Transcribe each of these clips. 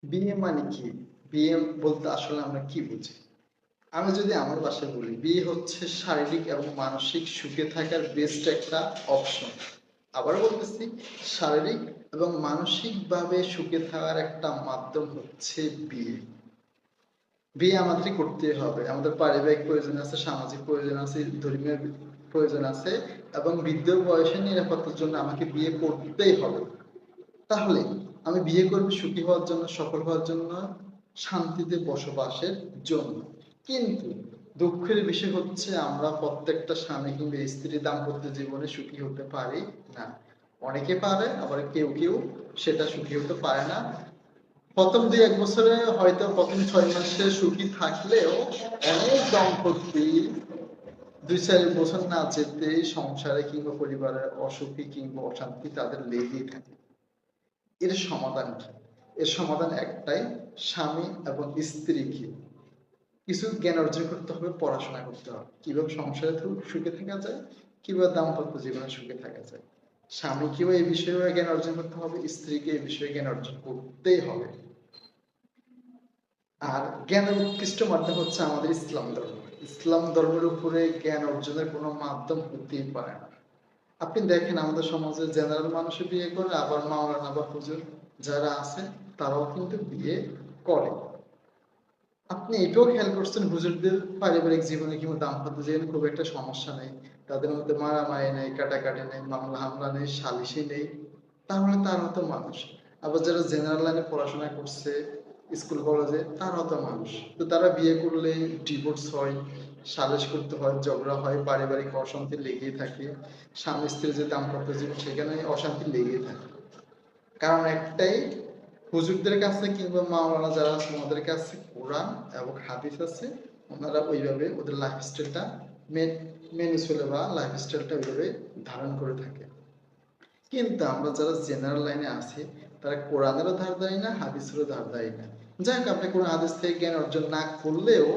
বিয়ে মানে কি? বিয়ে বলতে আসলে আমরা কি বুঝি? আমি যদি আমার ভাষায় বলি, বিয়ে হচ্ছে শারীরিক এবং মানসিক সুখে থাকার বেস্ট একটা অপশন। আবারও বলতেছি, শারীরিক এবং মানসিকভাবে সুখে থাকার একটা মাধ্যম হচ্ছে বিয়ে। বিয়ে আমাদেরই করতেই হবে। আমাদের পারিবারিক প্রয়োজন আছে, সামাজিক প্রয়োজন আছে, ধর্মীয় প্রয়োজন আছে এবং বৃদ্ধ বয়সে নিরাপত্তার জন্য আমাকে বিয়ে করতেই হবে। তাহলে আমি বিয়ে করব সুখী হওয়ার জন্য, সফল হওয়ার জন্য, শান্তিতে বসবাসের জন্য। কিন্তু দুঃখের বিষয় হচ্ছে আমরা প্রত্যেকটা স্বামী কিংবা স্ত্রী দাম্পত্য জীবনে সুখী হতে পারি না। অনেকে পারে, আবার কেউ কেউ সেটা সুখী হতে পারে না। প্রথম ২-১ বছরে হয়তো প্রথম ৬ মাসে সুখী থাকলেও অনেক দম্পতি ২-৪ বছর না যেতেই সংসারে কিংবা পরিবারের অসুখী কিংবা অশান্তি তাদের লেগেই থাকে। এর সমাধান কি? এর সমাধান একটাই, স্বামী এবং স্ত্রীকে কিছু জ্ঞান অর্জন করতে হবে, পড়াশোনা করতে হবে। কিভাবে সংসারে সুখে থাকা যায়, কিভাবে দাম্পত্য জীবনে সুখে থাকা যায়। স্বামীকেও এই বিষয়ে জ্ঞান অর্জন করতে হবে, স্ত্রীকে এই বিষয়ে জ্ঞান অর্জন করতেই হবে। আর জ্ঞানের উৎকৃষ্ট মাধ্যম হচ্ছে আমাদের ইসলাম ধর্ম। ইসলাম ধর্মের উপরে জ্ঞান অর্জনের কোনো মাধ্যম হতেই পারে না। আপনি দেখেন আমাদের সমাজে জেনারেল মানুষও বিয়ে করে, আবার মাওলানা বা হুজুর যারা আছে তারাও কিন্তু বিয়ে করে। আপনি এটাও খেয়াল করছেন হুজুরদের পারিবারিক জীবনে কিংবা দাম্পত্য জীবনে খুব একটা সমস্যা নেই, তাদের মধ্যে মারামারি নেই, কাটাকাটি নেই, মামলা হামলা নেই, সালিশি নেই। তাহলে তারাও তো মানুষ। আবার যারা জেনারেল লাইনে পড়াশোনা করছে স্কুল কলেজে তারাও তো মানুষ। তো তারা বিয়ে করলে ডিভোর্স হয়, সালিশ করতে হয়, ঝগড়া হয়, পারিবারিক অশান্তি লেগেই থাকে। স্বামী স্ত্রীর যে দাম্পত্য জীবন সেখানে অশান্তি লেগেই থাকে। কারণ একটাই, হুজুরদের কাছে কিংবা মাওলানা যারা আছে ওনাদের কাছে কোরআন এবং হাদিস আছে। ওনারা ওইভাবে ওদের লাইফস্টাইলটা মেনে চলে বা লাইফস্টাইলটা ওইভাবে ধারণ করে থাকে। কিন্তু আমরা যারা জেনারেল লাইনে আছি তারা কোরআনেরও ধার দেয় না, হাদিসেরও ধার দেয় না। যাই হোক, আপনি কোরআন হাদিস থেকে জ্ঞান অর্জন না করলেও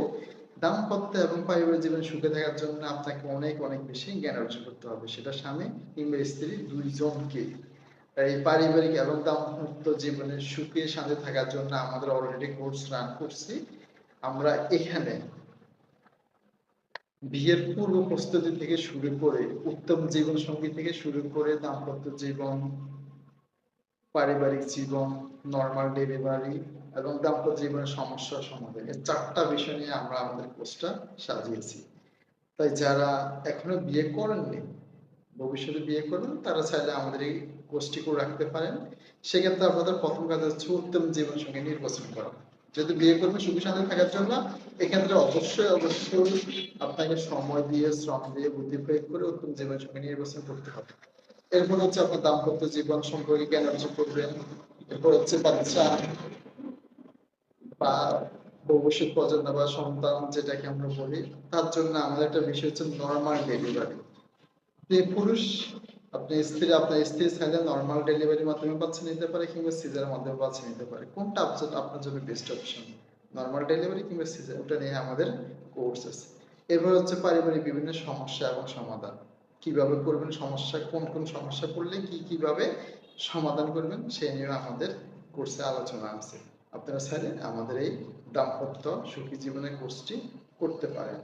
দাম্পত্য এবং পারিবারিক জীবনে সুখে থাকার জন্য আপনাকে অনেক অনেক বেশি জ্ঞান অর্জন করতে হবে, সেটা স্বামী কিংবা স্ত্রী দুইজনকে। এই পারিবারিক এবং দাম্পত্য জীবনে সুখে শান্তি থাকার জন্য আমাদের অলরেডি কোর্স রান করছি। আমরা এখানে বিয়ের পূর্ব প্রস্তুতি থেকে শুরু করে উত্তম জীবন সঙ্গী থেকে শুরু করে দাম্পত্য জীবন, পারিবারিক জীবন, নরমাল ডেলিভারি এবং দাম্পত্য জীবনের সমস্যার সমাধান, এই ৪টা বিষয় নিয়ে আমরা আমাদের কোর্সটা সাজিয়েছি। তাই যারা এখনো বিয়ে করেননি, ভবিষ্যতে বিয়ে করবেন, তারা চাইলে আমাদের এই কোর্সটি করে রাখতে পারেন। সেক্ষেত্রে আপনাদের প্রথম কাজ হচ্ছে উত্তম জীবনসঙ্গী নির্বাচন করা। যেহেতু বিয়ে করবেন সুখী শান্তি থাকার জন্য, এক্ষেত্রে অবশ্যই অবশ্যই আপনাকে সময় দিয়ে, শ্রম দিয়ে, বুদ্ধি প্রয়োগ করে উত্তম জীবনসঙ্গী নির্বাচন করতে হবে। এরপর হচ্ছে আপনার দাম্পত্য জীবন সম্পর্কে জ্ঞান অর্জন করবেন। এরপর হচ্ছে বাচ্চা বা ভবিষ্যৎ প্রজন্ম বা সন্তান যেটাকে আমরা বলি, তার জন্য আমাদের একটা বিষয় হচ্ছে নরমাল ডেলিভারি। যে পুরুষ, আপনার স্ত্রী চাইলে নরমাল ডেলিভারির মাধ্যমে বাচ্চা নিতে পারে কিংবা সিজারের মাধ্যমে বাচ্চা নিতে পারে। কোনটা আপনার জন্য বেস্ট অপশন? নরমাল ডেলিভারি কিংবা সিজার, ওটা নিয়ে আমাদের কোর্স আছে। এরপর হচ্ছে পারিবারিক বিভিন্ন সমস্যা এবং সমাধান। কিভাবে করবেন, সমস্যা কোন কোন সমস্যা পড়লে কিভাবে সমাধান করবেন সেই নিয়ে আমাদের কোর্সে আলোচনা আছে। আপনারা চাইলে আমাদের এই দাম্পত্য সুখী জীবনের কোর্সটি করতে পারেন।